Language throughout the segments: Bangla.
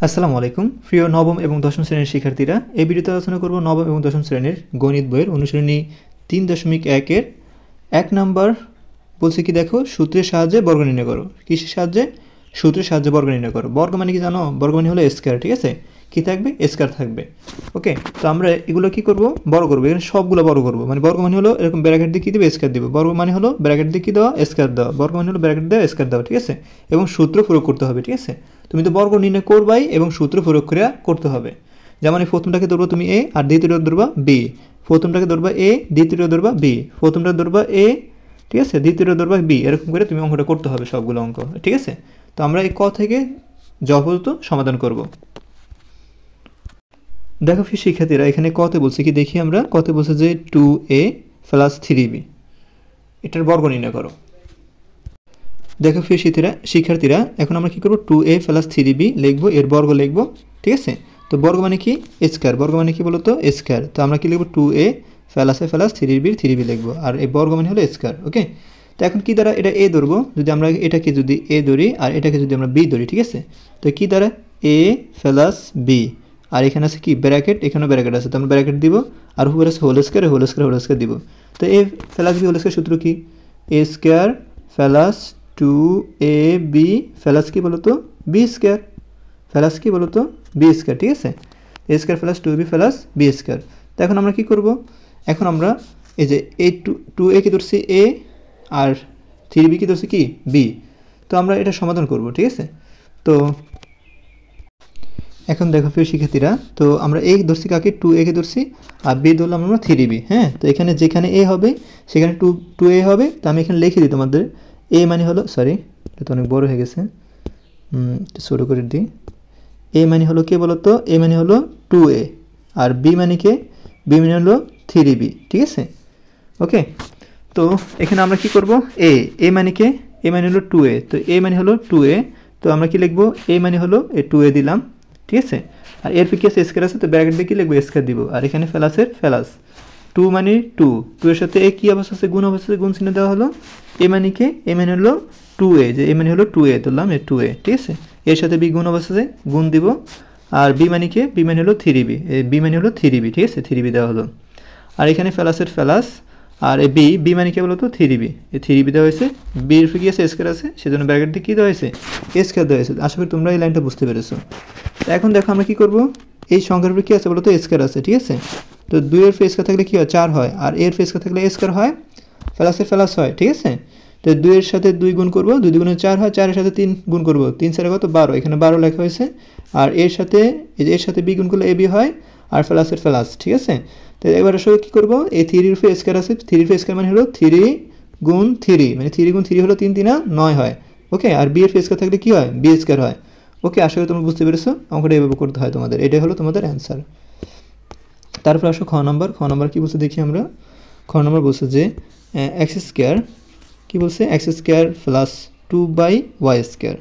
আসসালামু আলাইকুম প্রিয় নবম এবং দশম শ্রেণীর শিক্ষার্থীরা, এই ভিডিওতে আলোচনা করব নবম এবং দশম শ্রেণীর গণিত বইয়ের অনুশীলনী 3.1 এক নাম্বার বলছে কি দেখো, সূত্রের সাহায্যে বর্গ নির্ণয় করো। কিসের সাহায্যে? সূত্রের সাহায্যে বর্গ নির্ণয় করো। বর্গ মানে কি জানো? বর্গ মানে হলো স্কয়ার, ঠিক আছে? কি থাকবে? স্কয়ার থাকবে। ওকে, তো আমরা এগুলো কি করব? বড় করব। এখানে সবগুলো বড় করব। মানে বর্গ মানে হলো এরকম ব্র্যাকেট দিয়ে কি দিবে? স্কয়ার দিব। বর্গ মানে হলো ব্র্যাকেট দিয়ে কি দেওয়া? স্কয়ার দেওয়া। বর্গ মানে হলো ব্র্যাকেট দেওয়া, স্কয়ার দেওয়া, ঠিক আছে? এবং সূত্র প্রয়োগ করতে হবে, ঠিক আছে? তুমি তো বর্গ নির্ণয় করবাই এবং সূত্র প্রয়োগ করে করতে হবে। যেমন এই প্রথমটাকে ধরবো তুমি এ, আর দ্বিতীয়টা ধরবা বি। প্রথমটাকে ধরবা এ, দ্বিতীয়টা ধরবা বি। প্রথমটা ধরবা এ, ঠিক আছে, দ্বিতীয়টা ধরবা বি। এরকম করে তুমি অঙ্কটা করতে হবে, সবগুলো অঙ্ক, ঠিক আছে? তো আমরা এই ক থেকে জ পর্যন্ত সমাধান করব। দেখো ফি শিক্ষার্থীরা, এখানে কতে বলছে কি দেখি আমরা। কতে বলছে যে 2a প্লাস 3b, এটার বর্গ নির্ণয় করো। দেখো ফি শিক্ষার্থীরা, এখন আমরা কি করব? 2a প্লাস 3b লিখবো, এর বর্গ লিখবো, ঠিক আছে? তো বর্গ মানে কি? স্কয়ার। বর্গ মানে কি বলতো? স্কয়ার। তো আমরা কি লিখবো? 2a প্লাস 3b লিখবো, আর এই বর্গ মানে হলো স্কয়ার। ওকে, তো এখন কি দ্বারা এটা a ধরবো? যদি আমরা এটাকে যদি a ধরি আর এটাকে যদি আমরা b ধরি, ঠিক আছে? তো কি দ্বারা? a প্লাস b, আর এখানে আছে কি? ব্র্যাকেট, এখানেও ব্র্যাকেট আছে, তো আমরা ব্র্যাকেট দিব, আর উপরে আছে whole square, whole square, whole square দিব। তো a plus b whole square সূত্র কি? a square plus 2ab plus কি বলতো? b স্কয়ার, প্লাস কি বলতো? b স্কয়ার, ঠিক আছে? a square plus 2ab plus b square. তো এখন আমরা কি করব? এখন আমরা এই যে এই 2a কি ধরছি a, আর 3b কি ধরছি কি? b। তো আমরা এটা সমাধান করব, ঠিক আছে? তো এখন দেখো প্রিয় শিক্ষার্থীরা, তো আমরা a ধরছি কাকে? 2a কে ধরছি, আর b ধরলাম আমরা 3b। হ্যাঁ, তো এখানে যেখানে a হবে সেখানে 2a হবে। তো আমি এখানে লিখে দিই তোমাদের। a মানে হলো, সরি এটা তো অনেক বড় হয়ে গেছে, একটু ছোটো করে দিই। a মানে হলো কে বলতো? a মানে হলো 2a, আর b মানে কে? b মানে হলো 3b, ঠিক আছে? ওকে, তো এখানে আমরা কি করব? a মানে কে? a মানে হলো 2a, তো a মানে হলো 2a, তো আমরা কি লিখবো? a মানে হলো 2a দিলাম, ঠিক আছে? আর এর কি আছে? স্কয়ার আছে, তো ব্র্যাকেট দিয়ে কি লিখবো? স্কয়ার দিব, আর এখানে প্লাসের প্লাস 2 মানে 2, 2 এর সাথে এ কি অবস্থা আছে? গুণ অবস্থাতে গুণ চিহ্ন দেওয়া হলো। a মানে কে? a মানে হলো 2a, যে a মানে হলো 2a ধরলাম, 2a, ঠিক আছে? এর সাথে b গুণ অবস্থাতে গুণ দিব, আর b মানে কে? b মানে হলো 3b, b মানে হলো 3b, ঠিক আছে? 3b দেওয়া হলো, আর এখানে প্লাসের প্লাস, আর এই b মানে কি বলতো? 3b, এই 3b দেওয়া হয়েছে। b এর কি আছে? স্কয়ার আছে, সেজন্য ব্র্যাকেট দিয়ে কি দেওয়া হয়েছে? স্কয়ার দেওয়া হয়েছে। আশা করি তোমরা এই লাইনটা বুঝতে পেরেছো। তো এখন দেখো আমরা কি করব? এই সংখ্যার উপরে কি আছে বলতো? স্কয়ার আছে, ঠিক আছে? তো 2 এর স্কয়ার থাকলে কি হয়? 4 হয়, আর এর স্কয়ার থাকলে স্কয়ার হয়, প্লাসের প্লাস হয়, ঠিক আছে? তো 2 এর সাথে 2 গুণ করব, 2 গুণে 4 হয়, 4 এর সাথে 3 গুণ করব, 3 4 কত? 12, এখানে 12 লেখা হয়েছে। আর এর সাথে এর সাথে b গুণ করলে ab হয়, আর প্লাসের প্লাস, ঠিক আছে? তো এবার আসলে কি করব? এই 3 এর উপরে স্কয়ার আছে, 3 এর উপরে স্কয়ার মানে হলো 3 গুণ 3, মানে 3 গুণ 3 হলো 3 3 9 হয়। ওকে, আর b এর স্কয়ার থাকলে কি হয়? b স্কয়ার হয়। ওকে, আশা করি তোমরা বুঝতে পেরেছো। অঙ্কটা এভাবে করতে হয় তোমাদের। এটাই হলো তোমাদের অ্যান্সার। তারপর আসো খ নাম্বার। খ নাম্বার কি বলছে দেখি আমরা। খ নাম্বার বলছে যে এক্স স্কয়ার, কি বলছে? X square plus 2y square.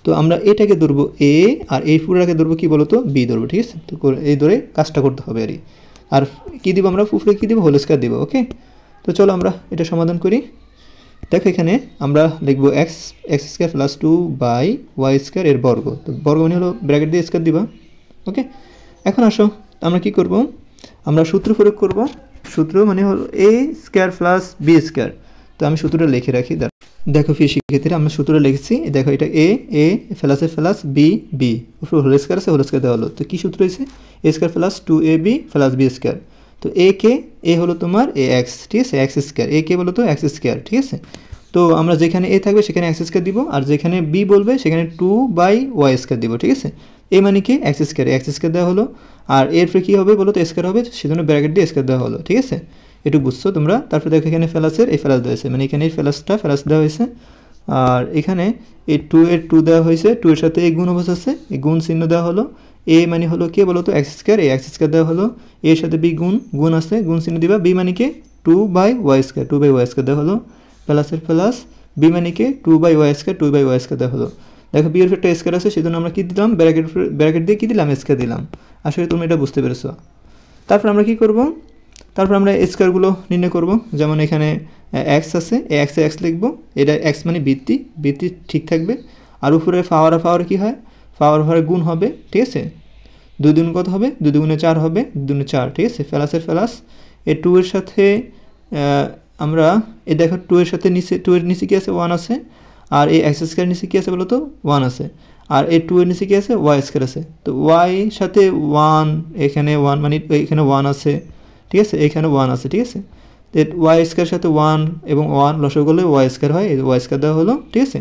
তো আমরা এটাকে ধরবো a, আর এই পুরোটাকে ধরবো কি বলতো? b ধরবো, ঠিক আছে? তো এই ধরে কাজটা করতে হবে আর কি দিব আমরা? উপরে কি দিব? হোল স্কয়ার দিব। ওকে, তো চলো আমরা এটা সমাধান করি। দেখো এখানে আমরা লিখবো x square plus 2y square এর বর্গ। তো বর্গ মানে হলো ব্র্যাকেট দিয়ে স্কয়ার দিবা। ওকে, এখন আসো আমরা কি করব? আমরা সূত্র প্রয়োগ করব। সূত্র মানে হলো a square plus b square. তো আমি সূত্রটা লিখে রাখি। দেখো প্রিয় শিক্ষার্থীরা, আমরা সূত্রটা লিখেছি। দেখো এটা a প্লাসের প্লাস b উপরে হোল স্কয়ার আছে, হোল স্কয়ার দেওয়া হলো। তো কি সূত্র হয়েছে? a square plus 2ab plus b square. তো a হলো তোমার ax, ঠিক আছে? x square. a কে বলো তো? x স্কয়ার, ঠিক আছে? তো আমরা যেখানে a থাকবে সেখানে x স্কয়ার দিব, আর যেখানে b বলবে সেখানে 2y স্কয়ার দিব, ঠিক আছে? a মানে কি? x স্কয়ার দেওয়া হলো, আর এর পরে কি হবে বলো তো? স্কয়ার হবে, সেজন্য ব্র্যাকেট দিয়ে স্কয়ার দেওয়া হলো, ঠিক আছে? একটু বুঝছো তোমরা। তারপর দেখো এখানে প্লাসের এই প্লাস দেওয়া হয়েছে, মানে এখানে এই প্লাস দেওয়া হয়েছে, আর এখানে এই 2 এর 2 দেওয়া হয়েছে, 2 এর সাথে এই গুণ অবস্থা আছে, এই গুণ চিহ্ন দেওয়া হলো। a মানে হলো কে বলো তো? x স্কয়ার, এই x স্কয়ার দেওয়া হলো। এর সাথে b গুণ আছে, গুণ চিহ্ন দিবা। b মানে কি? 2y স্কয়ার দেওয়া হলো, প্লাসের প্লাস, b মানে কি? 2y স্কয়ার দেওয়া হলো। দেখো b এর একটা স্কয়ার আছে, সেজন্য আমরা কি দিলাম? ব্র্যাকেট দিয়ে কি দিলাম? স্কয়ার দিলাম। আসলে তুমি এটা বুঝতে পেরেছো। তারপর আমরা কি করব? তারপর আমরা স্কয়ারগুলো নির্ণয় করব। যেমন এখানে এক্স আছে, এক্স লিখবো। এটা এক্স মানে বৃত্তি ঠিক থাকবে। আর উপরে পাওয়ারে কি হয়? পাওয়ার ভারে গুণ হবে, ঠিক আছে। 2 দুগুণ কত হবে, 2 দুগুণে 4 হবে, 2 দুগুণে 4, ঠিক আছে। প্লাসের প্লাস, এই 2 এর সাথে আমরা এই দেখো 2 এর সাথে নিচে 2 এর নিচে কি আছে, 1 আছে। আর এই এক্স স্কয়ার নিচে কি আছে বলো তো, 1 আছে। আর এই 2 এর নিচে কি আছে, ওয়াই স্কয়ার আছে। তো ওয়াই সাথে 1, এখানে 1 মানে এখানে 1 আছে, ঠিক আছে, এখানে 1 আছে, ঠিক আছে। তো ওয়াই স্কয়ার সাথে 1 এবং 1 লসাগু করলে ওয়াই স্কয়ার হয়, এই ওয়াই স্কয়ার দেওয়া হলো, ঠিক আছে।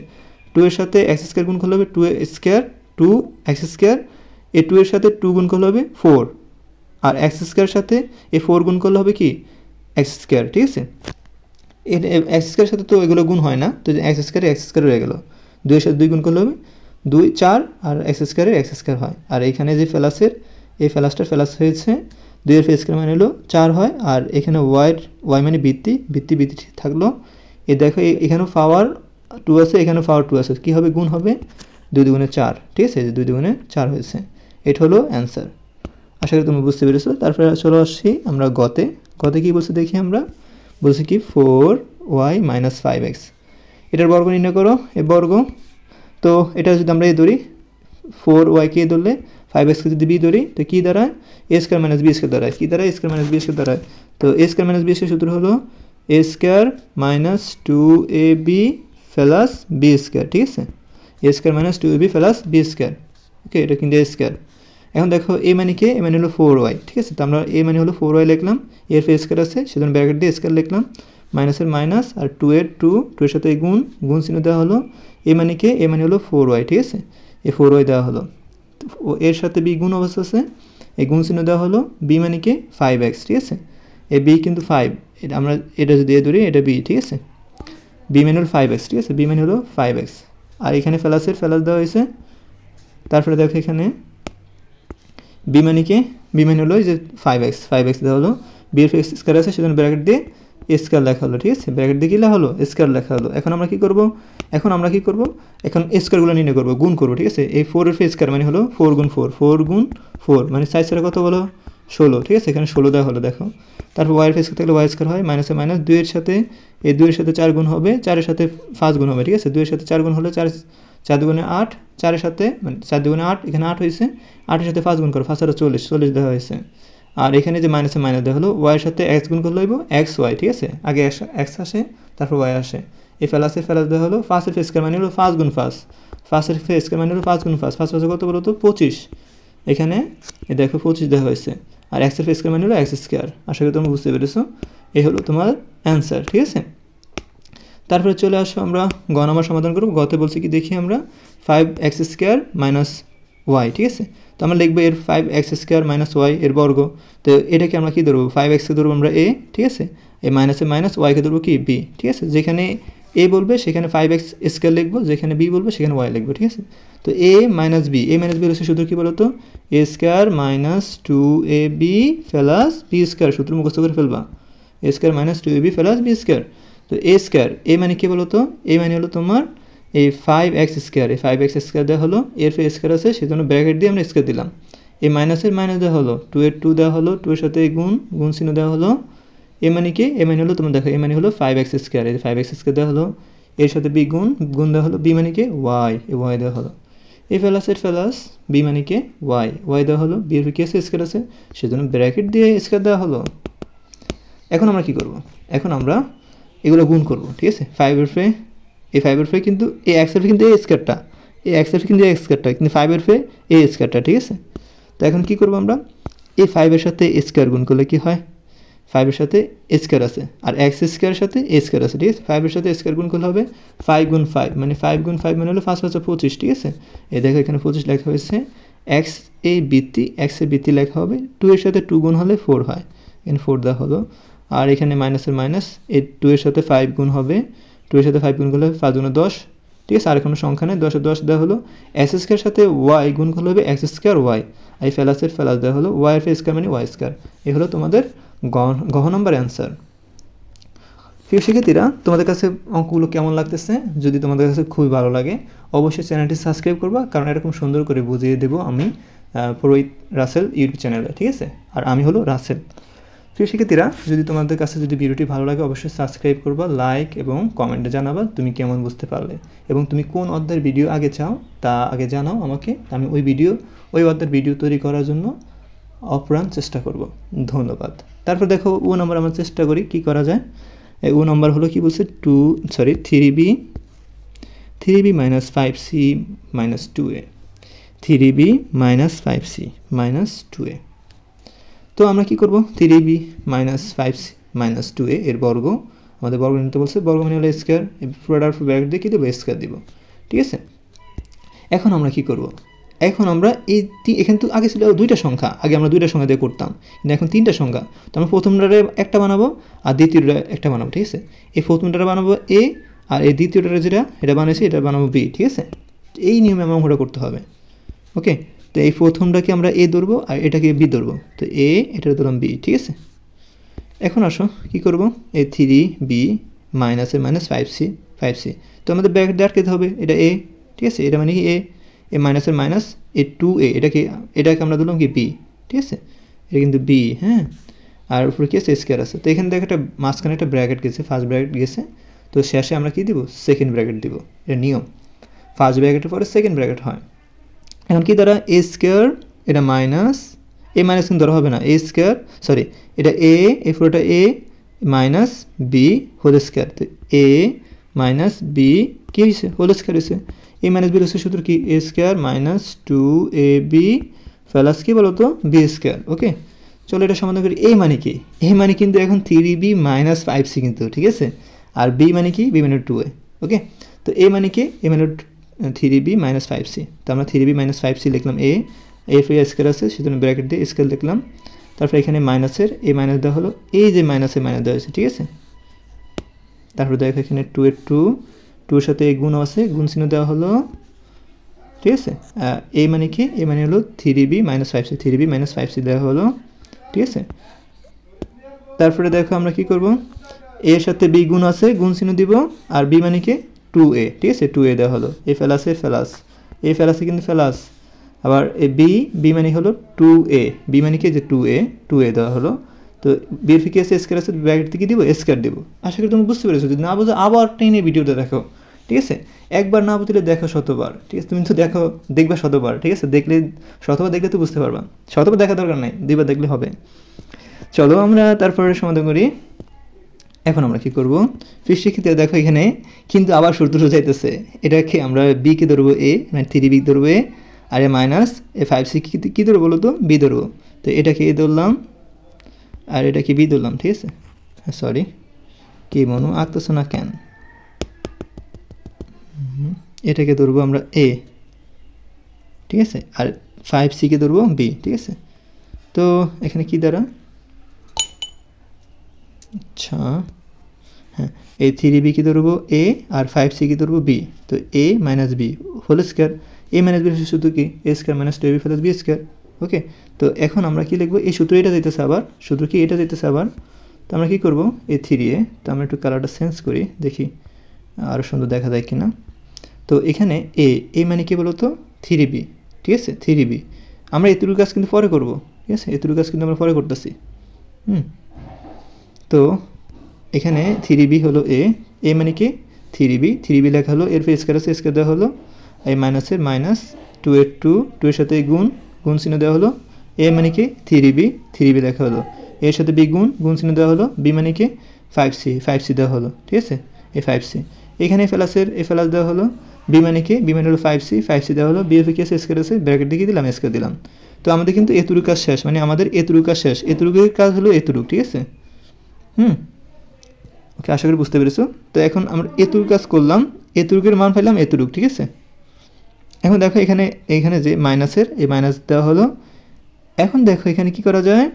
2 এর সাথে এক্স স্কয়ার গুণ করলে হবে 2 স্কয়ার, 2 এক্স স্কয়ার। এই 2 এর সাথে 2 গুণ করলে হবে 4, আর এক্স স্কয়ার সাথে এই 4 গুণ করলে হবে কি, এক্স স্কয়ার, ঠিক আছে। এই এক্স স্কয়ারের সাথে তো এগুলো গুণ হয় না, তো এক্স স্কয়ার রয়ে গেল। 2 এর সাথে 2 গুণ করলে হবে 2 4, আর এক্স স্কয়ার হয়। আর এখানে যে প্লাসের এই প্লাসটা প্লাস হয়েছে, 2 এর স্কয়ার মানে হলো 4 হয়। আর এখানে ওয়াই মানে বৃত্তি থাকলো। এই দেখো এখানেও পাওয়ার 2 আছে, এখানেও পাওয়ার 2 আছে, কী হবে, গুণ হবে, 2 দুগুণে 4, ঠিক আছে, 2 দুগুণে 4 হয়েছে। এটা হলো অ্যান্সার। আশা করি তুমি বুঝতে পেরেছো। তারপরে চলো আসছি আমরা গতে কী বলছে দেখি আমরা, বলছে কি 4y - 5x, এটার বর্গ নির্ণয় করো, এর বর্গ। তো এটা যদি আমরা ধরি 4y কে ধরলে 5x কে যদি b ধরি, তো কী দাঁড়ায়, a square minus b square দাঁড়ায়, কী দাঁড়ায়, a square minus b square দাঁড়ায়। তো a square minus b square সূত্র হলো a square minus 2ab plus b square, ঠিক আছে, a square minus 2ab plus b square, okay, এটা কিন্তু a স্কয়ার। এখন দেখো a মানে কি, a মানে হলো 4y, ঠিক আছে। তো আমরা a মানে হলো 4y লিখলাম, এর স্কয়ার আছে সেজন্য ব্র্যাকেট দিয়ে স্কয়ার লিখলাম, মাইনাসের মাইনাস, আর 2 এর 2 এর সাথে গুণ চিহ্ন দেওয়া হলো। a মানে কি, a মানে হলো 4y, ঠিক আছে, এই 4y দেওয়া হলো। এর সাথে b গুণ অবস্থা আছে, এই গুণ চিহ্ন দেওয়া হলো। b মানে কি 5x, ঠিক আছে, এই b কিন্তু 5, এটা আমরা এটা যদি ধরি, এটা b, ঠিক আছে, b মানে হলো 5x, ঠিক আছে, b মানে হলো 5x। আর এখানে প্লাস দেওয়া হয়েছে। তারপরে দেখো এখানে b মানে কি, b মানে হলো যে 5x দেওয়া হলো, b এর স্কয়ার আছে সেজন্য ব্র্যাকেট দিয়ে স্কয়ার লেখা হলো, ঠিক আছে, ব্র্যাকেট দিয়ে কি লেখা হলো, স্কয়ার লেখা হলো। এখন আমরা কি করব, এখন স্কয়ারগুলো নির্ণয় করব, গুণ করব, ঠিক আছে। এই 4 এর স্কয়ার মানে হলো 4 গুণ 4 মানে 4 এর কত বলো, 16, ঠিক আছে, এখানে 16 দেওয়া হলো, দেখো। তারপর y এর স্কয়ার থাকলে y স্কয়ার হয়, মাইনাসে মাইনাস, 2 এর সাথে এই 2 এর সাথে 4 গুণ হবে, 4 এর সাথে 5 গুণ হবে, ঠিক আছে, 2 এর সাথে 4 গুণ হলে 4 দুগুণে 8, 4 এর সাথে মানে 4 দুগুণে 8, এখানে 8 হয়েছে, 8 এর সাথে 5 গুণ করো, 5 আর 40 দেওয়া হয়েছে। আর এখানে যে মাইনাসে মাইনাস দেওয়া হলো, y এর সাথে x গুণ করলে হইব xy, ঠিক আছে, আগে x আসে তারপর y আসে। এই প্লাস দেওয়া হলো, 5 এর স্কয়ার মানে হলো 5 গুণ 5, 5 এর স্কয়ার মানে হলো 5 গুণ 5, 5 কত বলো তো 25, এখানে এই দেখো 25 দেওয়া হয়েছে। আর x এর স্কয়ার মানে হলো x স্কয়ার। আশা করি তোমরা বুঝতে পেরেছো, এই হলো তোমার অ্যান্সার, ঠিক আছে। তারপরে চলে আসো আমরা গ নাম্বার সমাধান করব। গতে বলছি কি দেখি আমরা, 5x স্কয়ার মাইনাস y, ঠিক আছে। তো আমরা লিখবো এর 5x স্কয়ার মাইনাস y এর বর্গ। তো এটাকে আমরা কি ধরবো, 5x কে ধরবো আমরা a, ঠিক আছে, এই মাইনাসে মাইনাস, y কে ধরবো কি b, ঠিক আছে। যেখানে a বলবে সেখানে 5x স্কয়ার লিখবো, যেখানে b বলবে সেখানে y লিখবো, ঠিক আছে। তো a মাইনাস b হচ্ছে সূত্র কি বলতো, a square minus 2ab plus b square, সূত্র মুখস্থ করে ফেলবা, a square minus 2ab plus b square. তো a স্কয়ার, a মানে কি বলতো, a মানে হলো তোমার এই 5x স্কয়ার, এই 5x স্কয়ার দেওয়া হলো, এর স্কয়ার আছে সেজন্য ব্র্যাকেট দিয়ে আমরা স্কয়ার দিলাম। এই মাইনাসের মাইনাস দেওয়া হলো, 2 এর 2 দেওয়া হলো, 2 এর সাথে গুণ চিহ্ন দেওয়া হলো। এ মানে কি, এ মানে হলো তোমার দেখো, এ মানে হলো 5x স্কয়ার, এই 5x স্কয়ার দেওয়া হলো, এর সাথে b গুণ দেওয়া হলো, b মানে কি y, এই y দেওয়া হলো। এই প্লাস b মানে কি y দেওয়া হলো, b এর কি আছে স্কয়ার আছে সেজন্য ব্র্যাকেট দিয়ে স্কয়ার দেওয়া হলো। এখন আমরা কি করব, এখন আমরা এগুলো গুণ করব, ঠিক আছে। 5 এর এই 5 এর কিন্তু এই x এর কিন্তু a স্কয়ারটা, এই x এর কিন্তু a স্কয়ারটা, কিন্তু 5 এর a স্কয়ারটা, ঠিক আছে। তো এখন কি করব আমরা, এই 5 এর সাথে a স্কয়ার গুণ করলে কি হয়, 5 এর সাথে a স্কয়ার আছে আর x স্কয়ারের সাথে a স্কয়ার আছে, ঠিক আছে। 5 এর সাথে a স্কয়ার গুণ করলে হবে 5 গুণ 5, মানে 5 গুণ 5 মানে হলো 5 + 25, ঠিক আছে। এই দেখো এখানে 25 লেখা হয়েছে, x এর বৃত্তি লেখা হবে, 2 এর সাথে 2 গুণ হলে 4 হয়, এখানে 4 দেওয়া হলো। আর এখানে মাইনাসের মাইনাস, এই 2 এর সাথে 5 গুণ হবে, 2 এর সাথে 5 গুণ করলে 5 গুণ 10, ঠিক আছে। আর কোনো সংখ্যা নেই, 10 এর 10 দেওয়া হলো। x স্কয়ার সাথে y গুণ করলে হবে x স্কয়ার y, এই প্লাস দেওয়া হলো, y এর স্কয়ার মানে y স্কয়ার। এই হলো তোমাদের গ নম্বর অ্যান্সার। প্রিয় শিক্ষার্থীরা, তোমাদের কাছে অঙ্কগুলো কেমন লাগতেছে? যদি তোমাদের কাছে খুবই ভালো লাগে অবশ্যই চ্যানেলটি সাবস্ক্রাইব করবা, কারণ এরকম সুন্দর করে বুঝিয়ে দেবো আমি পুরোহিত রাসেল ইউটিউব চ্যানেলে, ঠিক আছে। আর আমি হলো রাসেল। প্রিয় শিক্ষার্থীরা, যদি তোমাদের কাছে যদি ভিডিওটি ভালো লাগে অবশ্যই সাবস্ক্রাইব করবা, লাইক এবং কমেন্টে জানাবা তুমি কেমন বুঝতে পারলে এবং তুমি কোন অধ্যায়ের ভিডিও আগে চাও তা আগে জানাও আমাকে। আমি ওই অধ্যায়ের ভিডিও তৈরি করার জন্য অপ্রাণ চেষ্টা করব। ধন্যবাদ। তারপর দেখো নাম্বার আমরা চেষ্টা করি কি করা যায়। নাম্বার হলো কি বলছে 3b minus 5c minus 2a, 3b minus 5c minus 2a। তো আমরা কি করব, 3b minus 5c minus 2a এর বর্গ, আমাদের বর্গ নিতে বলছে, বর্গ মানে হলো স্কয়ার, পুরোটার ব্র্যাকেট দিয়ে কি দেবো, স্কয়ার দিব, ঠিক আছে। এখন আমরা কি করব, এখন আমরা এখানে তো আগে ছিল দুইটা সংখ্যা, আগে আমরা দুইটা সংখ্যা দিয়ে করতাম, কিন্তু এখন তিনটা সংখ্যা। তো আমরা প্রথমটারে একটা বানাবো আর দ্বিতীয়টা একটা বানাবো, ঠিক আছে। এই প্রথমটারে বানাবো a আর এই দ্বিতীয়টারে যেটা এটা বানিয়েছি এটা বানাবো b, ঠিক আছে। এই নিয়মে আমরা অঙ্কটা করতে হবে, ওকে। তো এই প্রথমটাকে আমরা a ধরবো আর এটাকে b ধরবো, তো a এটা ধরলাম b, ঠিক আছে। এখন আসো কি করব, এই 3b মাইনাস এর মাইনাস 5c, তো আমাদের ব্র্যাকেট দিয়ে আটকে হবে, এটা a, ঠিক আছে। এটা মানে কি a, এ মাইনাসের মাইনাস, এ 2a, এটাকে আমরা ধরলাম কি b, ঠিক আছে। এটা কিন্তু b, হ্যাঁ। আর উপরে কি আছে, স্কয়ার আছে। তো এখানে দেখো একটা মাঝখানে একটা ব্র্যাকেট গেছে, ফার্স্ট ব্র্যাকেট গেছে, তো শেষে আমরা কি দিব, সেকেন্ড ব্র্যাকেট দিব, এটা নিয়ম। ফার্স্ট ব্র্যাকেটের পরে সেকেন্ড ব্র্যাকেট হয়। এখন কি দ্বারা a স্কয়ার, এটা মাইনাস, এ মাইনাস কিন্তু ধরা হবে না, a স্কয়ার, সরি এটা a, এই পুরোটা a minus b whole square, তো a মাইনাস b কি হয়েছে, হোল স্কয়ার হয়েছে। a মাইনাস b হচ্ছে সূত্র কি, a square minus 2ab plus কি বলো তো b স্কয়ার, ওকে। চলো এটা সমাধান করি। a মানে কি, a মানে কিন্তু এখন 3b মাইনাস 5c কিন্তু, ঠিক আছে। আর b মানে কি, b মানে 2a, ওকে। তো a মানে কি, a মানে 3b মাইনাস 5c, তো আমরা 3b মাইনাস 5c লিখলাম, a স্কয়ার আছে সেজন্য ব্র্যাকেট দিয়ে স্কয়ার লিখলাম। তারপর এখানে মাইনাসের a মাইনাস দেওয়া হলো, এই যে মাইনাসের মাইনাস দেওয়া হয়েছে, ঠিক আছে। তারপর দেখো এখানে 2 এর 2 এর সাথে গুণ আছে, গুণ চিহ্ন দেওয়া হলো, ঠিক আছে। a মানে কি, a মানে হলো 3b minus 5c, 3b minus 5c দেওয়া হলো, ঠিক আছে। তারপরে দেখো আমরা কি করব, a এর সাথে b গুণ আছে, গুণ চিহ্ন দিব, আর b মানে কি 2a, ঠিক আছে, 2a দেওয়া হলো, a ফেলাসে ফেলাস, a ফেলাসে কিন্তু ফেলাস, আবার এই b মানে হলো 2a, b মানে কি যে 2a দেওয়া হলো। তো b এর ফিকে আছে স্কয়ার আছে, ব্র্যাকেট থেকে দিব স্কয়ার দিব। আশা করি তুমি বুঝতে পেরেছো, যদি না বুঝো আবার টেনে ভিডিওটা দেখো, ঠিক আছে। একবার না বুঝলে দেখো শতবার, ঠিক আছে। তুমি তো দেখবা শতবার, ঠিক আছে। শতবার দেখলে তো বুঝতে পারবা, শতবার দেখা দরকার নাই, দুইবার দেখলে হবে। চলো আমরা তারপরে সমাধান করি। এখন আমরা কি করব, শিক্ষার্থীরা দেখো এখানে কিন্তু আবার সূত্র যাইতেছে, এটাকে আমরা b কে ধরবো a, মানে 3b ধরবো a, R A minus A 5c কি ধরবো বলো তো, b ধরবো। তো এটাকে a ধরলাম আর এটাকে b ধরলাম, ঠিক আছে। সরি, কি মনো আঁকতেছো না কেন, এটাকে ধরবো আমরা a, ঠিক আছে, আর 5c কে ধরবো b, ঠিক আছে। তো এখানে কি দ্বারা, আচ্ছা হ্যাঁ, এই 3b কি ধরবো a আর 5c কি ধরবো b, তো a minus b whole square, a minus b সূত্র কি, a square minus 2ab plus b square, okay. তো এখন আমরা কি লিখবো, এই সূত্র এটা দিতেছে আবার, সূত্র কি এটা দিতেছে আবার। তো আমরা কি করব, এই 3a, তো আমরা একটু কালারটা চেঞ্জ করি, দেখি আরও সুন্দর দেখা যায় কিনা। তো এখানে a মানে কি বলো তো 3b, ঠিক আছে, 3b। আমরা এতটুকু কাজ কিন্তু পরে করব, ঠিক আছে, এতটুকু কাজ কিন্তু আমরা পরে করতেছি। তো এখানে 3b হলো a মানে কি 3b লেখা হলো, এর স্কয়ার আছে, স্কয়ার দেওয়া হলো, এই মাইনাসের মাইনাস, 2 এর 2 এর সাথে গুণ চিহ্ন দেওয়া হলো, a মানে কি 3b লেখা হলো, এর সাথে b গুণ চিহ্ন দেওয়া হলো, b মানে কি 5c দেওয়া হলো, ঠিক আছে, এই 5c এখানে ফেলাস দেওয়া হলো, b মানে কি, b মানে হলো 5c দেওয়া হলো, b এর কি আছে স্কয়ার আছে, ব্র্যাকেট দিয়ে দিলাম স্কয়ার দিলাম। তো আমাদের কিন্তু এতটুকু কাজ শেষ, মানে আমাদের এতটুকু কাজ শেষ, এতটুকুর কাজ হলো এতটুকু, ঠিক আছে। ওকে, আশা করি বুঝতে পেরেছো। তো এখন আমরা এতটুকু কাজ করলাম, এতটুকুর মান পাইলাম এতটুকু, ঠিক আছে। এখন দেখো এখানে যে মাইনাসের এই মাইনাস দেওয়া হলো। এখন দেখো এখানে কি করা যায়,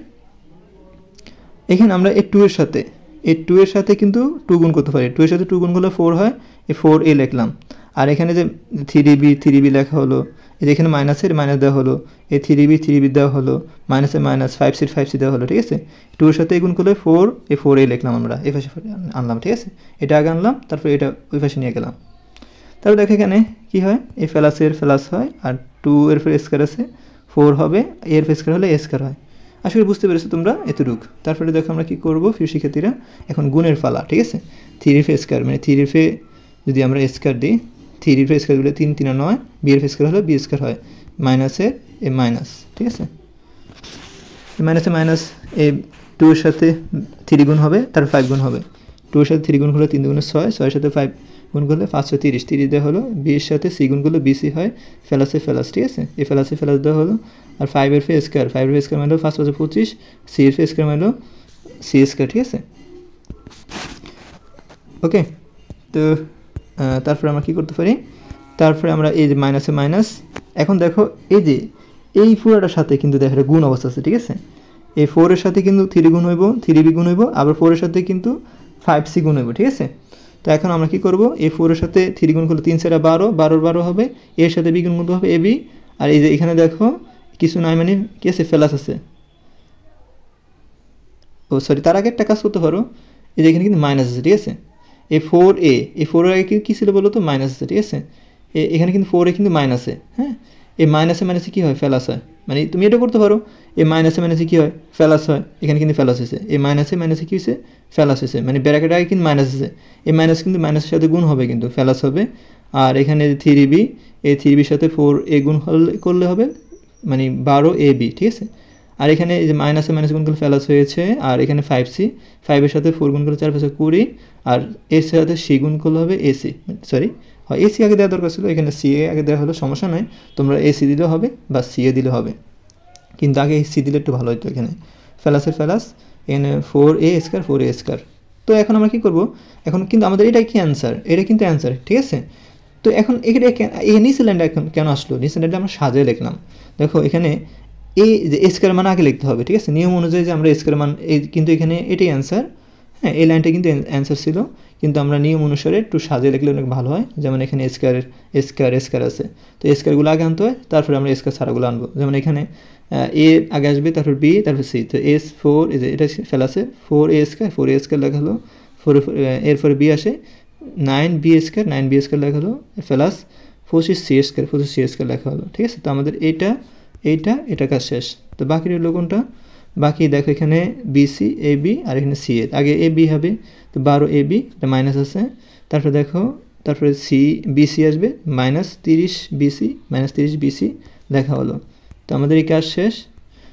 এখানে আমরা এই 2 এর সাথে কিন্তু 2 গুণ করতে পারি, 2 এর সাথে 2 গুণ করলে 4 হয়, এই 4a লিখলাম। আর এখানে যে 3b লেখা হলো, এই যে এখানে মাইনাসের মাইনাস দেওয়া হলো, এই 3b দেওয়া হলো, মাইনাসের মাইনাস 5c দেওয়া হলো, ঠিক আছে। 2 এর সাথে গুণ করলে 4, এই 4a লিখলাম আমরা, এই পাশে আনলাম, ঠিক আছে। এটা আগে আনলাম, তারপর এটা ওই পাশে নিয়ে গেলাম। তারপর দেখো এখানে কি হয়, এই প্লাস হয়, আর 2 এর স্কয়ার আছে 4 হবে, এর স্কয়ার হলে স্কয়ার হয়, আশা করি বুঝতে পেরেছো তোমরা এতটুকু। তারপরে দেখো আমরা কী করবো প্রিয় শিক্ষার্থীরা, এখন গুণের পালা, ঠিক আছে। 3 স্কয়ার মানে 3 যদি আমরা স্কয়ার দিই, 3 স্কয়ার দিলে 3 3 9, বি এর স্কয়ার হলে বি স্কয়ার হয়, মাইনাসের এ মাইনাস, ঠিক আছে। মাইনাসে মাইনাস, এ 2 এর সাথে 3 গুণ হবে, তার 5 গুণ হবে। 2 এর সাথে 3 গুণ করলে 3 গুণে 6, 6 এর সাথে 5 গুণ করলে 530, 30 দেওয়া হলো। বি এর সাথে সি গুণ করলে বিসি হয়, ফেলাসে ফেলাস, ঠিক আছে। এই ফেলাসে ফেলাস দেওয়া হলো। আর 5 এর স্কয়ার, 5 এর স্কয়ার মানে 5 5 25, সি এর স্কয়ার মানে সি স্কয়ার, ঠিক আছে। ওকে, তো তারপরে আমরা কী করতে পারি, তারপরে আমরা এই যে মাইনাসে মাইনাস, এখন দেখো এই যে এই পুরোটার সাথে কিন্তু দেখো এটা গুণ অবস্থা আছে, ঠিক আছে। এই 4 এর সাথে কিন্তু 3 গুণ হইব, 3b গুণ হইব, আবার 4 এর সাথে কিন্তু 5c গুণ হইব, ঠিক আছে। তো এখন আমরা কি করব, এই 4 এর সাথে 3 গুণ করলে 3 4 12, 12 12 হবে, এর সাথে b গুণ করতে হবে ab। আর এই যে এখানে দেখো কিছু নাই মানে কি আছে, প্লাস আছে, ও সরি তার আগে একটা কাজ করতে পারো, এই যে এখানে কিন্তু মাইনাস আছে, ঠিক আছে। এই 4a, এই 4 এর আগে কী ছিল বলো তো, মাইনাস আছে, ঠিক আছে। এখানে কিন্তু 4 এ কিন্তু মাইনাসে, হ্যাঁ, এই মাইনাসে মাইনাসে কী হয়, ফেলাস হয়। মানে তুমি এটা করতে পারো, এই মাইনাসে মাইনাসে কী হয়, ফেলাস হয়। এখানে কিন্তু ফেলাস হয়েছে, এই মাইনাসে মাইনাসে কী হয়েছে, ফেলাস হয়েছে, মানে ব্র্যাকেটের আগে কিন্তু মাইনাস আছে, এই মাইনাস কিন্তু মাইনাসের সাথে গুণ হবে, কিন্তু ফেলাস হবে। আর এখানে 3b, এই 3bর সাথে 4a গুণ করলে হবে, মানে 12ab, ঠিক আছে। আর এখানে এই যে মাইনাসে মাইনাস গুণ করলে ফেলাস হয়েছে। আর এখানে 5c, 5 এর সাথে 4 গুণ করলে 4 5 20, আর এর সাথে সি গুণ করলে হবে এসি, সরি হয় এসি আগে দেওয়া দরকার ছিল, এখানে সি এ আগে দেওয়া হলো, সমস্যা নয়, তোমরা এসি দিলেও হবে বা সি এ দিলেও হবে, কিন্তু আগে সি দিলে একটু ভালো হতো। এখানে ফেলাসের ফেলাস, এখানে 4a স্কয়ার 4a স্কয়ার। তো এখন আমরা কী করবো, এখন কিন্তু আমাদের এটাই কি অ্যান্সার, এটা কিন্তু অ্যান্সার, ঠিক আছে। তো এখন এখানে এই নিচের লাইনটা এখন কেন আসলো, নিচের লাইনটা আমরা সাজিয়ে লিখলাম। দেখো এখানে এই যে স্কয়ার মান আগে লিখতে হবে, ঠিক আছে, নিয়ম অনুযায়ী যে আমরা স্কয়ার মান, এই কিন্তু এখানে এটাই অ্যান্সার, হ্যাঁ, এই লাইনটা কিন্তু অ্যান্সার ছিল, কিন্তু আমরা নিয়ম অনুসারে একটু সাজিয়ে লিখলে অনেক ভালো হয়। যেমন এখানে স্কয়ার স্কয়ার স্কয়ার আছে, তো স্কয়ারগুলো আগে আনতে হয়, তারপরে আমরা স্কয়ার ছাড়াগুলো আনবো। যেমন এখানে এ আগে আসবে, তারপর বি, তারপর সি, তো এস 4, এই যে এটা ফেলাসে 4a স্কয়ার 4a স্কয়ার লেখা হলো, এরপরে বি আসে 9b স্কয়ার 9b স্কয়ার লেখা হলো, plus 25c square 25c square লেখা হলো, ঠিক আছে। তো আমাদের এটা কাজ শেষ। তো বাকি রইল কোনটা, বাকি দেখো এখানে বিসি এ বি, আর এখানে সি এ, আগে এ বি হবে, তো 12ab, এটা মাইনাস আছে। তারপরে দেখো, তারপরে সি বিসি আসবে, মাইনাস 30 বিসি, মাইনাস 30 বিসি লেখা হলো। তো আমাদের এই কাজ শেষ।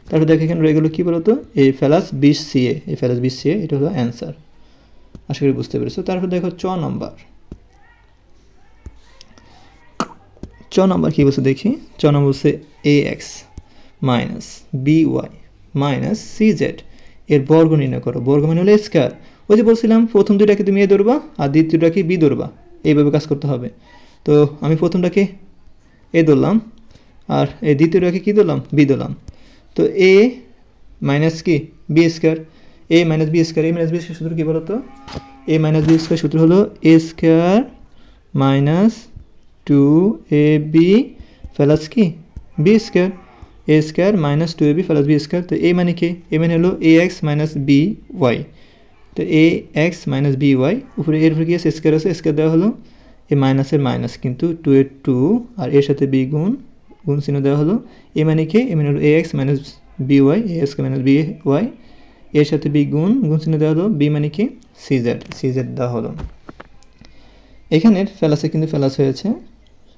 তারপরে দেখো এখানে রয়ে গেলো কী বলতো, এই প্লাস 20ca, এই প্লাস 20ca, এটা হলো অ্যান্সার। আশা করি বুঝতে পেরেছো। তারপর দেখো চ নম্বর কী বলছে দেখি। চ নম্বর বলছে ax minus by minus cz এর বর্গ নির্ণয় করো। বর্গ মানে হলো স্কয়ার। ওই যে বলছিলাম প্রথম দুইটাকে তুমি এ ধরবা আর দ্বিতীয়টাকে বি ধরবা, এইভাবে কাজ করতে হবে। তো আমি প্রথমটাকে এ ধরলাম আর এই দ্বিতীয়টাকে কী ধরলাম, বি ধরলাম। তো এ মাইনাস কি b square, a minus B square, a minus B square সূত্র কী বলো তো, এ মাইনাস বি স্কয়ার সূত্র হলো a square minus 2ab plus কি b square, a square minus 2ab plus b square. তো এ মানে কি, এ মানে হলো ax মাইনাস বি ওয়াই, তো ax মাইনাস বি ওয়াই, উপরে এর উপরে কি আছে স্কয়ার আছে, স্কয়ার দেওয়া হলো, এ মাইনাসের মাইনাস কিন্তু 2 এর 2, আর এর সাথে বি গুণ চিহ্ন দেওয়া হলো। এ মানে কি, এ মানে হলো ax minus b y, ax minus b y, এর সাথে বি গুণ চিহ্ন দেওয়া হলো, বি মানে কি cz দেওয়া হলো। এখানের ফেলাসে কিন্তু ফেলাস হয়েছে,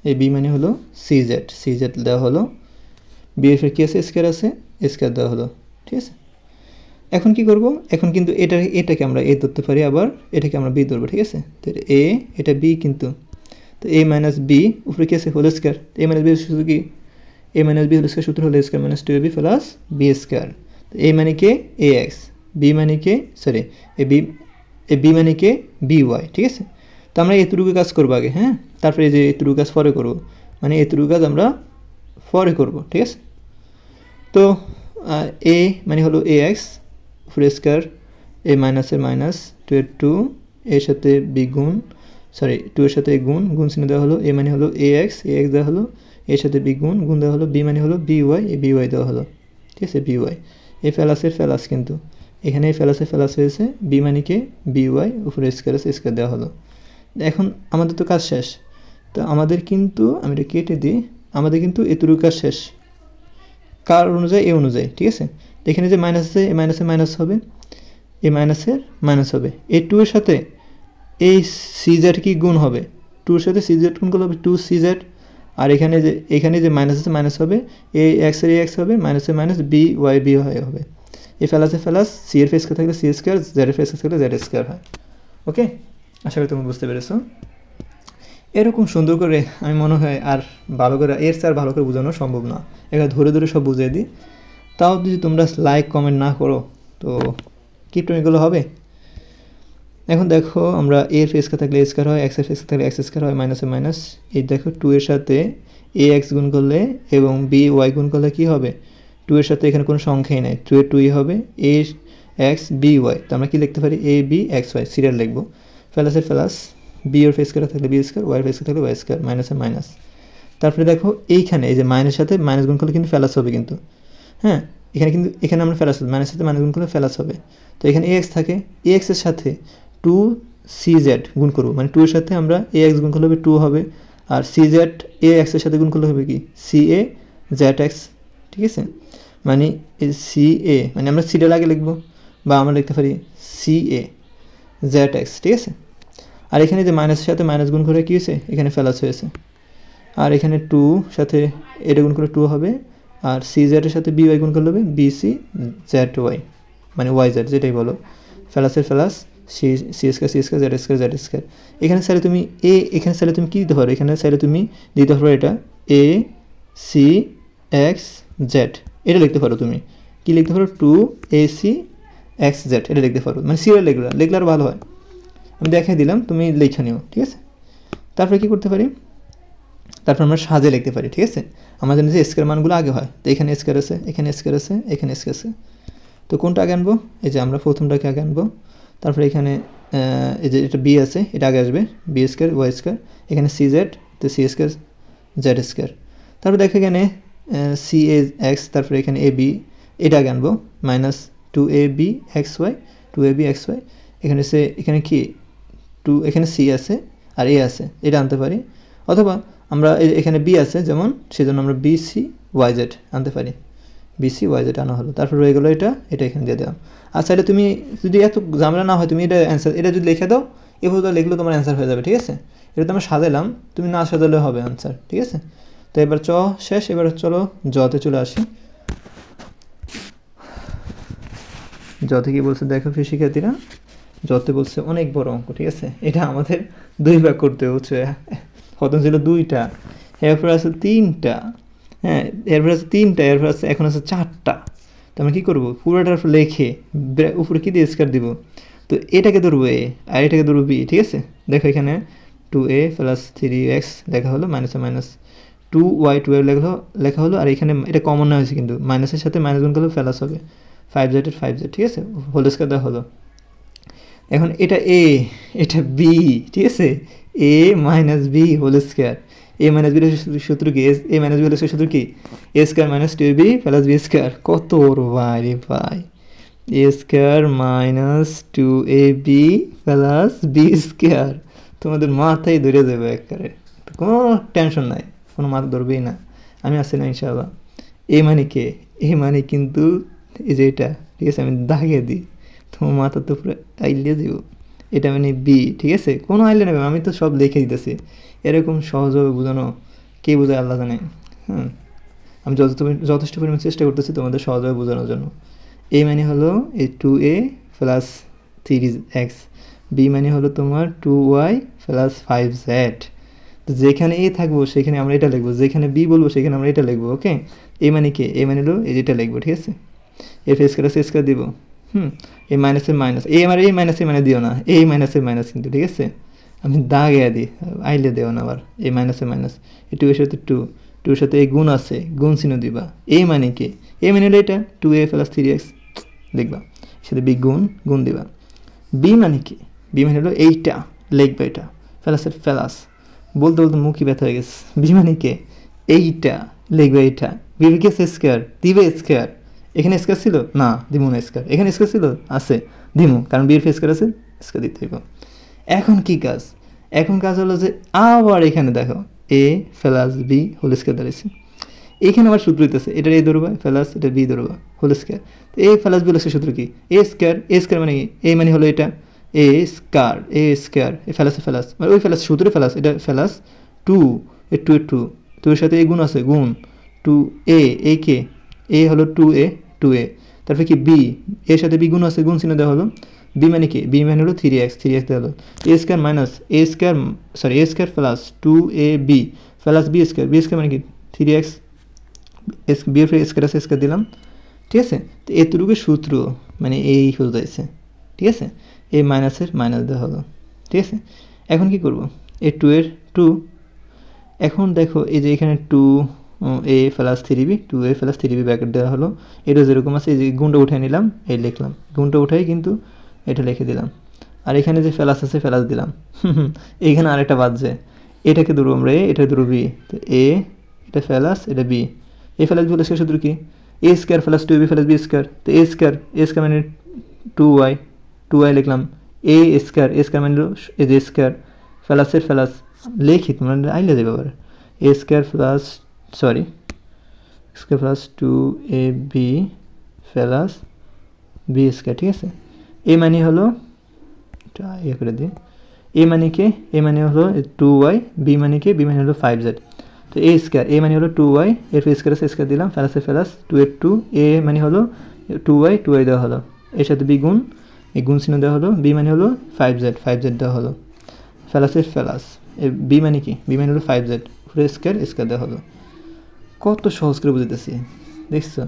এই বি মানে হলো cz দেওয়া হলো, বি এর কি আছে স্কয়ার আছে, স্কয়ার দেওয়া হলো, ঠিক আছে। এখন কি করব, এখন কিন্তু এটাকে আমরা এ ধরতে পারি, আবার এটাকে আমরা বি ধরবো, ঠিক আছে। তো এ, এটা বি কিন্তু, তো এ মাইনাস বি উপরে কি আছে whole square, a minus b সূত্র কি, a minus b whole square সূত্র হলো square minus 2ab plus b square. তো এ মানে কে ax, বি মানে কে সরি এ বি মানে কে বি ওয়াই, ঠিক আছে। তো আমরা এতটুকু কাজ করবো আগে, হ্যাঁ, তারপরে এই যে এতটুকু কাজ পরে করবো, মানে এতটুকু কাজ আমরা পরে করবো, ঠিক আছে। তো এ মানে হলো ax ফুল স্কয়ার, এ মাইনাসের মাইনাস 2 এর 2, এর সাথে বি গুণ সরি 2 এর সাথে গুণ চিহ্ন দেওয়া হলো, এ মানে হলো ax দেওয়া হলো, এর সাথে বি গুণ দেওয়া হলো, বি মানে হলো B Y, A B Y দেওয়া হলো, ঠিক আছে, বি ওয়াই। এই ফেলাসের ফেলাস কিন্তু এখানে ফেলাসের ফেলাস হয়েছে, বি মানে কে বি ওয়াই, উপরে স্কয়ার আছে স্কয়ার দেওয়া হলো। এখন আমাদের তো কাজ শেষ, তো আমাদের কিন্তু আমি এটা কেটে দিই, আমাদের কিন্তু এতটুকু কাজ শেষ কার অনুযায়ী, এ অনুযায়ী, ঠিক আছে। তো এখানে যে মাইনাস আছে এই মাইনাসে মাইনাস হবে, এই মাইনাসের মাইনাস হবে, এই 2 এর সাথে এই CZ কি গুণ হবে, 2 এর সাথে CZ গুণ করলে হবে 2CZ, আর এখানে যে মাইনাস আছে মাইনাস হবে, এ এক্স এর এক্স হবে, মাইনাসে মাইনাস বি ওয়াই বি হবে, এই ফেলাসে ফেলাস, সি এর ফেস থাকলে সি স্কয়ার, জেড এর ফেস থাকলে জেড স্কয়ার হয়। ওকে, আশা করি তুমি বুঝতে পেরেছো। এরকম সুন্দর করে আমি মনে হয় আর ভালো করে এর চেয়ে আর ভালো করে বোঝানো সম্ভব না, এখানে ধরে ধরে সব বুঝিয়ে দিই। তাও যদি তোমরা লাইক কমেন্ট না করো তো কিপটমিগুলো হবে। এখন দেখো আমরা এর ফেসকে থাকলে এ স্কয়ার হয়, এক্স এর ফেসকে থাকলে এক্স স্কয়ার হয়, মাইনাসে মাইনাস, এই দেখো 2 এর সাথে এ এক্স গুণ করলে এবং বি ওয়াই গুণ করলে কী হবে, 2 এর সাথে এখানে কোনো সংখ্যাই নেই, 2 এর 2ই হবে, এ এক্স বি ওয়াই, তো আমরা কী লিখতে পারি, A B x Y serial লিখবো, ফেলাসের ফেলাস, বি এর ফেস করে থাকলে বি স্কয়ার, ওয়াই এর ফেস থাকলে ওয়াই স্কয়ার, মাইনাসে মাইনাস। তারপরে দেখো এইখানে এই যে মাইনাসের সাথে মাইনাস গুণ করলে কিন্তু ফেলাস হবে কিন্তু, হ্যাঁ এখানে আমরা ফেলাস হবে, মাইনাসের সাথে মাইনাস গুণ করলে ফেলাস হবে। তো এখানে এ এক্স থাকে, এ এক্সের সাথে 2CZ গুণ করবো, মানে 2 এর সাথে আমরা এ এক্স গুণ করলে হবে 2 হবে, আর CZ এ এক্সের সাথে গুণ করলে হবে কি CA ZX, ঠিক আছে, মানে CA মানে আমরা সিরিয়াল আগে লিখবো, বা আমরা লিখতে পারি CA ZX, ঠিক আছে। আর এখানে যে মাইনাসের সাথে মাইনাস গুণ করে কী হয়েছে, এখানে ফেলাস হয়েছে, আর এখানে 2 সাথে এটা গুণ করে 2 হবে, আর CZ এর সাথে BY গুণ করলে হবে BCZY, মানে YZ যেটাই বলো, ফেলাসের ফেলাস, সি স্কয়ার জেড স্কয়ার। এখানে চাইলে তুমি এখানে চাইলে তুমি কী দিতে পারো, এখানে চাইলে তুমি দিতে পারো এটা ACXZ, এটা লিখতে পারো, তুমি কি লিখতে পারো 2ACXZ, এটা লিখতে পারো, মানে সিরিয়াল লিখলে আরও ভালো হয়। আমি দেখাই দিলাম, তুমি লিখে নিও, ঠিক আছে। তারপরে কী করতে পারি, তারপর আমরা সাজে লিখতে পারি, ঠিক আছে। আমরা জানি যে স্কয়ার মানগুলো আগে হয়, তো এখানে স্কয়ার আছে, এখানে স্কয়ার আছে, এখানে স্কয়ার আছে, তো কোনটা আগে আনবো, এই যে আমরা প্রথমটাকে আগে আনবো, তারপরে এখানে এই যে এটা বি আছে, এটা আগে আসবে, বি স্কয়ার ওয়াই স্কয়ার, এখানে CZ, তো সি স্কয়ার জেড স্কয়ার। তারপর দেখো এখানে CAX, তারপরে এখানে AB, এটা আগে আনবো, মাইনাস 2ABXY, 2ABXY, এখানে কি 2, এখানে C আছে আর A আছে, এটা আনতে পারি, অথবা আমরা এখানে B আছে যেমন, সেজন্য আমরা BCYZ আনতে পারি, BCYZ আনা হলো, তারপর রয়ে গেলো এটা এখানে দিয়ে দিলাম। আর চাইলে তুমি যদি এত ঝামেলা না হয়, তুমি এটা অ্যান্সার এটা যদি লিখে দাও, এভাবে লিখলেও তোমার অ্যান্সার হয়ে যাবে, ঠিক আছে। এটা তো আমরা সাজালাম, তুমি না সাজালে হবে অ্যান্সার, ঠিক আছে। তো এবার শেষ, এবার চলো জতে চলে আসি। জতে কি বলছে দেখো প্রিয় শিক্ষার্থীরা, জতে বলছে অনেক বড় অঙ্ক, ঠিক আছে, এটা আমাদের 2 ভাগ করতে হচ্ছে, প্রথম ছিল 2টা, এরপর আছে 3টা, হ্যাঁ এরপর আছে 3টা, এরপর আছে এখন আছে 4টা। তো আমরা কী করবো, পুরোটার লেখে উপরে কী দিয়ে স্কয়ার দিব, তো এটাকে ধরবো A আর এটাকে ধরবো B, ঠিক আছে। দেখো এখানে 2A প্লাস 3X লেখা হলো, মাইনাসে মাইনাস 2Y 12 লেখা হলো, আর এখানে এটা কমন না হয়েছে কিন্তু, মাইনাসের সাথে মাইনাস গুণ করলে প্লাস হবে, 5Z এর 5Z, ঠিক আছে, হোল স্কয়ার দেওয়া হলো। এখন এটা A, এটা B, ঠিক আছে, A minus B whole square, A minus b সূত্র কি, A minus b whole square সূত্র কি, A square minus 2B plus B square, কত বড় ভাই রে ভাই, A square minus 2AB plus B square, তোমাদের মাথায় ধরে যাবে একবারে, কোনো টেনশন নাই, কোনো মাথা ধরবেই না, আমি আসছি না ইনশাআল্লাহ। A মানে কে, A মানে কিন্তু এই যে এটা, ঠিক আছে, আমি দাগিয়ে দিই, তোমার মাথা তো পুরো আইলিয়ে দিব, এটা মানে B, ঠিক আছে, কোনো আইলে নেবে, আমি তো সব লিখে দিতেছি, এরকম সহজভাবে বোঝানো কে বোঝায় আল্লাহ জানে। আমি যথেষ্ট পরিমাণ চেষ্টা করতেছি তোমাদের সহজভাবে বোঝানোর জন্য। A মানে হলো এই 2A প্লাস 3X, B মানে হলো তোমার 2Y প্লাস 5Z, তো যেখানে A থাকবো সেখানে আমরা এটা লিখবো, যেখানে B বলবো সেখানে আমরা এটা লিখবো, ওকে। A মানে কে, A মানে হলো এই যেটা লিখবো, ঠিক আছে, এফ স্কয়ার আছে স্কয়ার দিব, এই মাইনাসের মাইনাস, এই মাইনাসের মানে দিও না, এই মাইনাসের মাইনাস কিন্তু, ঠিক আছে, আমি দাগে দিই, আইলে দেও না আবার, এই মাইনাসের মাইনাস, এই 2 এর সাথে 2 এর সাথে এই গুণ আছে, গুণ চিহ্ন দিবা, এই মানে কি, এই মানে হলো এটা 2A প্লাস 3X লিখবা, সাথে বি গুণ দিবা। বি মানে কি, বি মানে হলো এইটা লিখবা, এটা ফেলাসের ফেলাস, বলতে বলতে মুখই ব্যথা হয়ে গেছে, বি মানে কে, এইটা লিখবা, এইটা বি কে স্কয়ার দিবে, স্কয়ার এখানে স্কয়ার ছিল না, দিমু না স্কয়ার, এখানে স্কয়ার ছিল আছে, দিমু, কারণ বিয়ের ফেস স্কয়ার আছে, স্কয়ার দিতে হইব। এখন কি কাজ, এখন কাজ হলো যে আবার এখানে দেখো A plus B whole square দাঁড়িয়েছে, এইখানে আবার সূত্র হইতেছে এটা এ ধরবা প্লাস এটা বি ধরবা হোল স্কয়ার। তো এ প্লাস বি হচ্ছে সূত্র কি এ স্কয়ার মানে কি এ মানে হলো এটা এ স্কয়ার এ প্লাস মানে ওই প্লাস সূত্রে প্লাস এটা প্লাস 2 এ 2 এ 2 তো এর সাথে এই গুণ আছে গুণ 2a এ কে এ হলো 2a তারপরে কি বি এর সাথে বি গুণ আছে গুণ চিহ্ন দেওয়া হলো বি মানে কি বি মানে হলো 3x দেওয়া হলো a square minus a square plus 2ab plus b square মানে কি 3x বি এর স্কয়ার আছে স্কয়ার দিলাম ঠিক আছে। তো এতটুকু সূত্র মানে এই হয়ে যাচ্ছে ঠিক আছে। এই মাইনাসের মাইনাস দেওয়া হলো ঠিক আছে। এখন কি করব এই 2 এর 2 এখন দেখো এই যে এখানে 2a plus 3b 2a plus 3b bracket দেওয়া হলো এটা যেরকম আছে এই যে গুণটা উঠাই নিলাম এই লিখলাম গুণটা উঠাই কিন্তু এটা লিখে দিলাম আর এখানে যে প্লাস আছে প্লাস দিলাম এইখানে আরেকটা বাদ যায় এটাকে ধরবো আমরা এ এটা ধরবো বি তো এ এটা প্লাস এটা বি এ প্লাস বি হলো সূত্র কি a square plus 2b plus b square তো এ স্কয়ার মানে 2y লিখলাম এ স্কয়ার মানে এই যে স্কয়ার প্লাসের প্লাস লিখি তোমরা আইলে যাবে আবার a square plus square plus 2ab plus b square ঠিক আছে। এ মানে হলো এটা ইয়ে করে দিই এ মানে কে এ মানে হলো 2y বি মানে কে বি মানে হলো 5z তো এ স্কয়ার এ মানে হলো 2y এর স্কয়ার আছে স্কয়ার দিলাম প্লাসে প্লাস 2 এর 2 এ মানে হলো 2y দেওয়া হলো এর সাথে বি গুণ এই গুণ চিহ্ন দেওয়া হলো বি মানে হলো 5z দেওয়া হলো প্লাসের প্লাস বি মানে কি বি মানে হলো 5z পুরো স্কয়ার দেওয়া হলো। কত সহজ করে বুঝাইতেছি দেখছো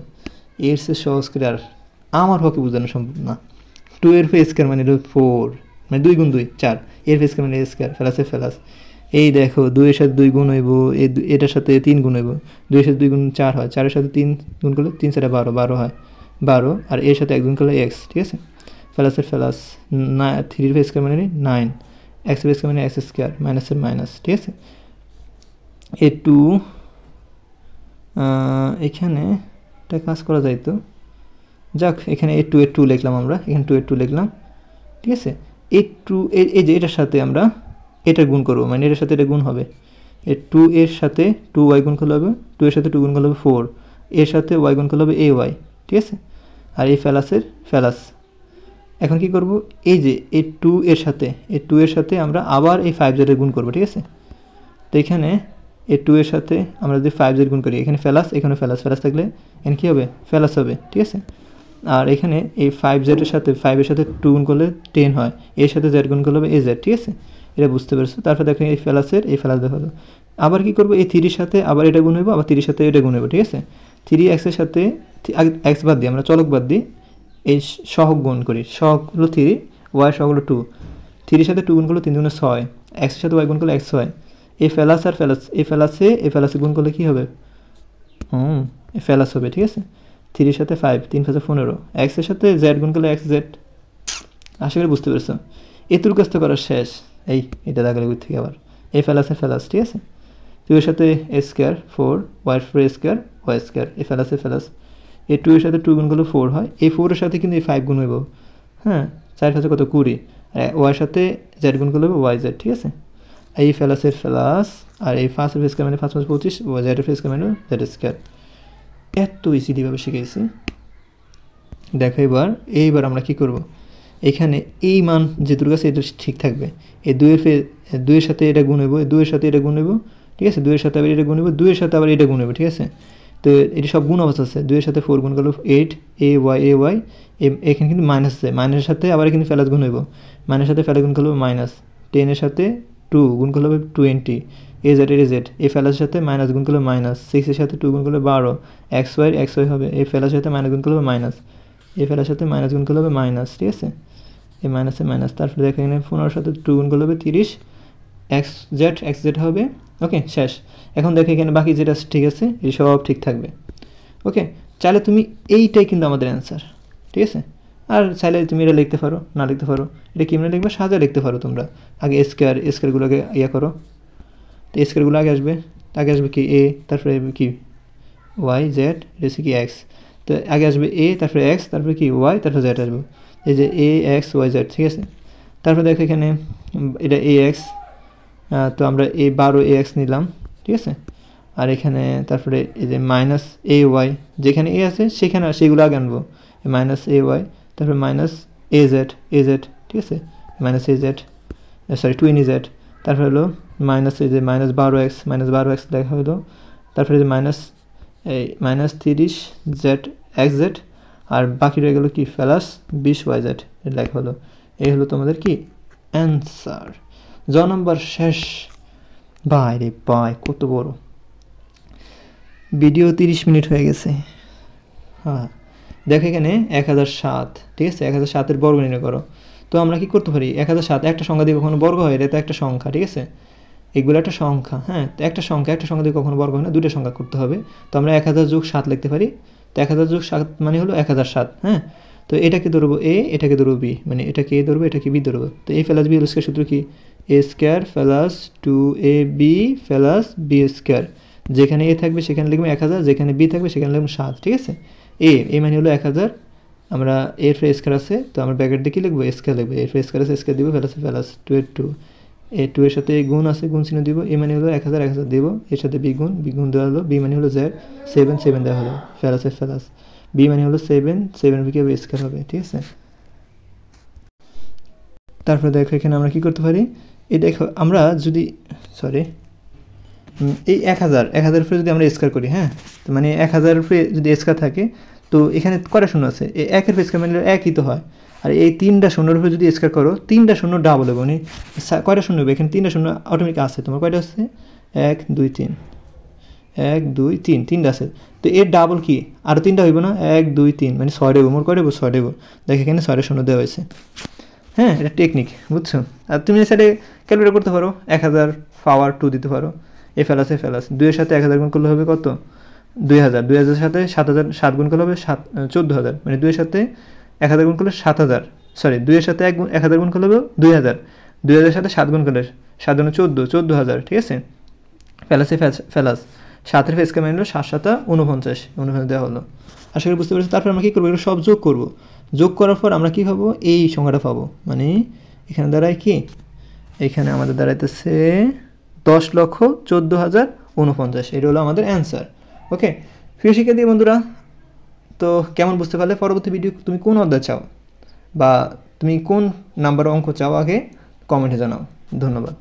এর সে সহজ করে আর আমার পক্ষে বোঝানো সম্ভব না। 2 এর স্কয়ার মানে হলো 4 মানে 2 গুণ 2 4 এর স্কয়ার মানে স্কয়ার প্লাসের প্লাস এই দেখো 2 এর সাথে 2 গুণ হইব এটার সাথে 3 গুণ হইব 2 এর সাথে 2 গুণ 4 হয় 4 এর সাথে 3 গুণ করলে 3 7 12 হয় 12 আর এর সাথে 1 গুণ করলে x ঠিক আছে প্লাসের প্লাস 3 এর স্কয়ার মানে 9 x এর স্কয়ার মানে x স্কয়ার মাইনাসের মাইনাস ঠিক আছে। এ 2 এখানে একটা কাজ করা যাইতো যাক এখানে এ 2 এর 2 লিখলাম আমরা এখানে 2 এর 2 লিখলাম ঠিক আছে। এ 2 এই যে এটার সাথে আমরা এটা গুণ করব মানে এর সাথে এটা গুণ হবে এর 2 এর সাথে 2y গুণ করলে হবে 2 এর সাথে 2 গুণ করলে হবে 4 এর সাথে y গুণ করলে হবে ay ঠিক আছে আর এই প্লাসের প্লাস এখন কি করব এই যে এই 2 এর সাথে আমরা আবার এই 5z এর গুণ করব ঠিক আছে। তো এখানে এই 2 এর সাথে আমরা যদি 5z গুণ করি এখানে প্লাস এখানে প্লাস থাকলে এখানে কি হবে প্লাস হবে ঠিক আছে। আর এখানে এই 5z এর সাথে 5 এর সাথে 2 গুণ করলে 10 হয় এর সাথে z গুণ করলে হবে az ঠিক আছে এটা বুঝতে পারছো। তারপর দেখো এই প্লাসের এই প্লাস দেখা হলো আবার কি করব এই 3 এর সাথে আবার এটা গুণ হইব আবার 3 এর সাথে এটা গুণ হইব ঠিক আছে 3x এর সাথে x বাদ দিই আমরা চলক বাদ দিই এই সহগ গুণ করি সহগ হলো 3 y সহগ হলো 2 3 এর সাথে 2 গুণ করলে 3 গুণে 6 x এর সাথে y গুণ করলে x হয় এই প্লাস আর প্লাস এই প্লাসে গুণ করলে কি হবে এই প্লাস হবে ঠিক আছে 3 এর সাথে 5 3 5 15 x এর সাথে z গুণ করলে xz আশা করি বুঝতে পেরেছো এতটুকু কাজ তো করা শেষ এই এটা দাগালে গুণ থেকে আবার এই প্লাসের প্লাস ঠিক আছে 2 এর সাথে a square 4 y square y square এই প্লাসের প্লাস এই 2 এর সাথে 2 গুণ করলে 4 হয় এই 4 এর সাথে কিন্তু এই 5 গুণ হইব হ্যাঁ 4 5 কত 20 আর y এর সাথে z গুণ করলে হবে yz ঠিক আছে এই প্লাসের প্লাস আর এই 5 এর স্কয়ার মানে 5 5 25 y z এর স্কয়ার মানে z স্কয়ার এত ইজিলি ভাবে শিখাইছি দেখো এইবার আমরা কি করব এখানে এই মান যে দুটোর কাছে এটা ঠিক থাকবে এই 2 এর সাথে এটা গুণ হইব 2 এর সাথে এটা গুণ হইব ঠিক আছে 2 এর সাথে আবার এটা গুণ হইব 2 এর সাথে আবার এটা গুণ হইব ঠিক আছে। তো এটা সব গুণ অবস্থা আছে 2 এর সাথে 4 গুণ করলে 8 ay এখানে কিন্তু মাইনাস আছে মাইনাসের সাথে আবার কিন্তু প্লাস গুণ হইব মাইনাসের সাথে প্লাস গুণ করলে মাইনাস 10 এর সাথে 2 গুণ করলে হবে 20 az এর z এই প্লাসের সাথে মাইনাস গুণ করলে মাইনাস 6 এর সাথে 2 গুণ করলে 12 xy হবে এই প্লাসের সাথে মাইনাস গুণ করলে হবে মাইনাস এই প্লাসের সাথে মাইনাস গুণ করলে হবে মাইনাস ঠিক আছে এই মাইনাসে মাইনাস তারপরে দেখো এখানে 15 সাথে 2 গুণ করলে হবে 30 xz হবে ওকে শেষ। এখন দেখো এখানে বাকি যেটা ঠিক আছে এই সব ঠিক থাকবে ওকে চাইলে তুমি এইটাই কিন্তু আমাদের অ্যান্সার ঠিক আছে। আর চাইলে তুমি এটা লিখতে পারো না লিখতে পারো এটা কেমনে লিখবে সাজা লিখতে পারো তোমরা আগে স্কয়ারগুলোকে ইয়া করো তো স্কয়ারগুলো আগে আসবে কি a তারপরে কি y z এটা কি x তো আগে আসবে a তারপরে x তারপরে কি y তারপরে z আসবে এই যে a x y z ঠিক আছে। তারপরে দেখো এখানে এটা ax তো আমরা এই 12 ax নিলাম ঠিক আছে আর এখানে তারপরে এই যে মাইনাস এ ওয়াই, যেখানে এ আছে সেখানে সেগুলো আগে আনবো, মাইনাস এ ওয়াই, তারপরে মাইনাস এ জেড, ঠিক আছে, minus A Z, sorry 2 Z, তারপরে হলো মাইনাস এই যে মাইনাস 12x লেখা হলো, তারপরে যে মাইনাস 30 জেড এক্স জেড, আর বাকি রয়ে গেলো কি প্লাস 20y জেড লেখা হলো। এই হলো তোমাদের কি অ্যান্সার। নম্বর শেষ। ভাই রে ভাই কত বড় ভিডিও, 30 মিনিট হয়ে গেছে। হ্যাঁ দেখো এখানে 1007, ঠিক আছে, 1007-এর বর্গ নির্ণয় করো। তো আমরা কি করতে পারি, 1007 একটা সংখ্যা দিয়ে কখনো বর্গ হয়, এটা তো একটা সংখ্যা, ঠিক আছে, এগুলো একটা সংখ্যা, হ্যাঁ, তো একটা সংখ্যা দিয়ে কখনো বর্গ হয় না, দুটো সংখ্যা করতে হবে। তো আমরা 1000 যোগ 7 লিখতে পারি। তো 1000 যোগ 7 মানে হলো 1007, হ্যাঁ। তো এটাকে ধরবো এ, এটাকে ধরবো বি, মানে এটাকে এ ধরবো, এটাকে বি ধরবো। তো a plus b whole square সূত্র কি, a square plus 2ab plus b square, যেখানে এ থাকবে সেখানে লিখবো 1000, যেখানে বি থাকবে সেখানে লিখবো 7, ঠিক আছে। এ মানে হলো 1000, আমরা এর ফ্রে স্কয়ার আছে, তো আমরা ব্র্যাকেট দিয়ে কি লিখবো, স্কয়ার লিখবো, এর ফ্রে স্কয়ার আছে, স্কয়ার দিব, প্লাস 2 এর 2, এ 2 এর সাথে গুণ আছে, গুণ চিহ্ন দিব, এ মানে হলো 1000 দিব, এর সাথে বি গুণ দেওয়া হলো, বি মানে হলো জেড 7 দেওয়া হলো, প্লাস বি মানে হলো 7 বিকে স্কয়ার হবে, ঠিক আছে। তারপরে দেখো এখানে আমরা কি করতে পারি, এই দেখো আমরা যদি এই 1000 উপরে যদি আমরা স্কয়ার করি, হ্যাঁ, তো মানে 1000 উপরে যদি স্কয়ার থাকে, তো এখানে কয়টা শূন্য আছে, এই 1-এর উপরে স্কয়ার মানে একই তো হয়। আর এই 3টা শূন্যের উপরে যদি স্কয়ার করো, 3টা শূন্য ডাবল হবে, মানে কয়টা শূন্য হবে, এখানে 3টা শূন্য অটোমেটিক আছে, তোমার কয়টা আছে, 1 2 3, 1 2 3, 3টা আছে। তো এর ডাবল কি, আরও 3টা হইব না, 1 2 3, মানে 6 দেবো, মোট কয় দেবো, 6 দেবো। দেখো এখানে 6টা শূন্য দেওয়া হয়েছে, হ্যাঁ, এটা টেকনিক, বুঝছো। আর তুমি সাইডে ক্যালকুলেট করতে পারো, 1000 পাওয়ার 2 দিতে পারো, এ প্লাস 2-এর সাথে 1000 গুণ করলে হবে কত, 2000, 2000-এর সাথে 7000 7 গুণ করলে হবে 14000, মানে 2-এর সাথে 1000 গুণ করলে 7000, সরি 2-এর সাথে 1000 গুণ করলে হবে 2000, 2000-এর সাথে 7 গুণ করলে 7 গুণ 14000, ঠিক আছে, প্লাস 7-এর ফেস কেমন হলো 7 7 49 দেওয়া হলো। আশা করি বুঝতে পেরেছি। তারপর আমরা কী করবো, এগুলো সব যোগ করবো, যোগ করার পর আমরা কী পাবো, এই সংখ্যাটা পাবো, মানে এখানে দাঁড়ায় কি, এখানে আমাদের দাঁড়াইতেছে 10,14,049, এটা হলো আমাদের অ্যান্সার। ওকে, প্রিয় শিক্ষার্থী বন্ধুরা, তো কেমন বুঝতে পারলে, পরবর্তী ভিডিও তুমি কোন অধ্যায় চাও বা তুমি কোন নাম্বার অঙ্ক চাও, আগে কমেন্টে জানাও। ধন্যবাদ।